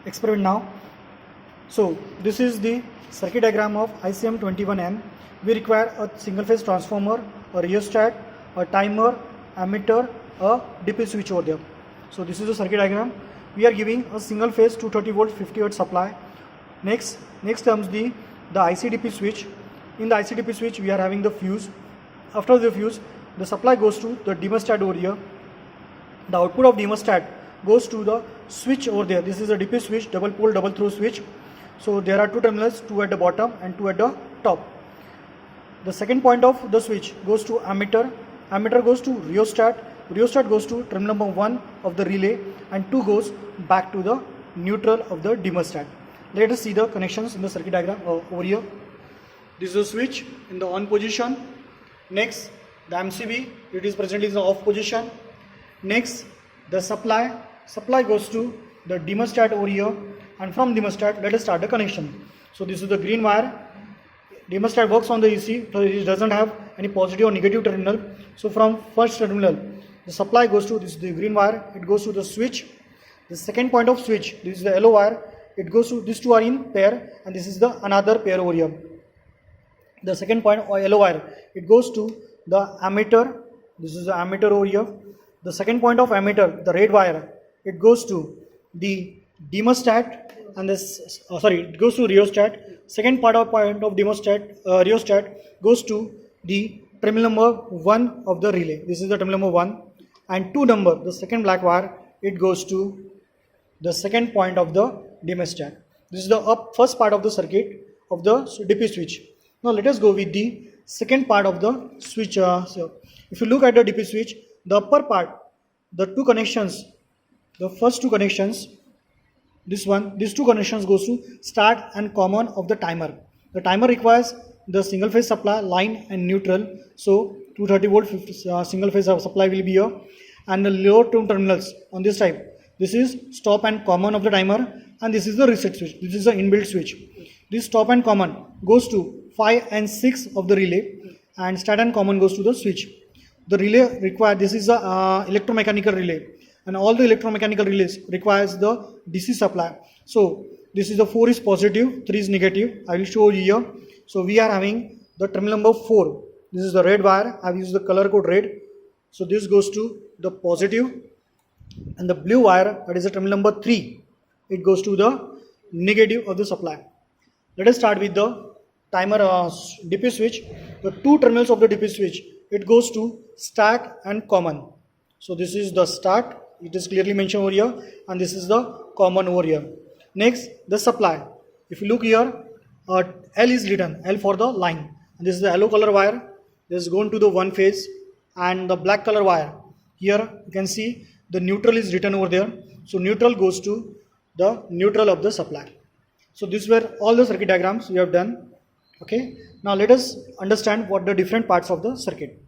experiment now. So this is the circuit diagram of ICM21M. We require a single phase transformer, a rheostat, a timer, ammeter, a DP switch over there. So this is the circuit diagram. We are giving a single phase 230 volt 50 watt supply. Next comes the ICDP switch. In the ICDP switch we are having the fuse. After the fuse, the supply goes to the thermostat over here. The output of thermostat goes to the switch over there. This is a DP switch, double pole double throw switch. So there are two terminals, two at the bottom and two at the top. The second point of the switch goes to ammeter. Ammeter goes to rheostat. Rheostat goes to terminal number 1 of the relay, and 2 goes back to the neutral of the thermostat. Let us see the connections in the circuit diagram over here. This is a switch in the on position. Next, the MCB, it is presently in the off position. Next, the supply goes to the thermostat over here, and from thermostat let us start the connection. So this is the green wire. Thermostat works on the AC, so it doesn't have any positive or negative terminal. So from first terminal, the supply goes to this, the green wire, it goes to the switch. The second point of switch, this is the yellow wire, it goes to, these two are in pair, and this is the another pair over here. The second point or yellow wire, it goes to the ammeter. This is the ammeter over here. The second point of ammeter, the red wire, it goes to the thermostat, and this it goes to rheostat. Second point of rheostat goes to the terminal number 1 of the relay. This is the terminal number 1, and 2 number, the second black wire, it goes to the second point of the thermostat. This is the first part of the circuit of the DP switch. Now let us go with the second part of the switch. So if you look at the DP switch, the upper part, the two connections, the first two connections, these two connections goes to start and common of the timer. The timer requires the single phase supply, line and neutral. So 230 volt single phase supply will be here, and the lower two terminals on this type. This is stop and common of the timer, and this is the reset switch. This is the inbuilt switch. This stop and common goes to 5 and 6 of the relay, and start and common goes to the switch. The relay require, this is a electromechanical relay, and all the electromechanical relays requires the DC supply. So this is the 4 is positive, 3 is negative. I will show you here. So we are having the terminal number 4. This is the red wire. I have used the color code red. So this goes to the positive, and the blue wire, that is the terminal number 3. It goes to the negative of the supply. Let us start with the timer DP switch. The two terminals of the DP switch, it goes to start and common. So this is the start, it is clearly mentioned over here, and this is the common over here. Next, the supply. If you look here, L is written, L for the line, and this is the yellow color wire. This is going to the one phase, and the black color wire, here you can see the neutral is written over there. So neutral goes to the neutral of the supply. So these were all the circuit diagrams we have done. Okay, now let us understand what the different parts of the circuit.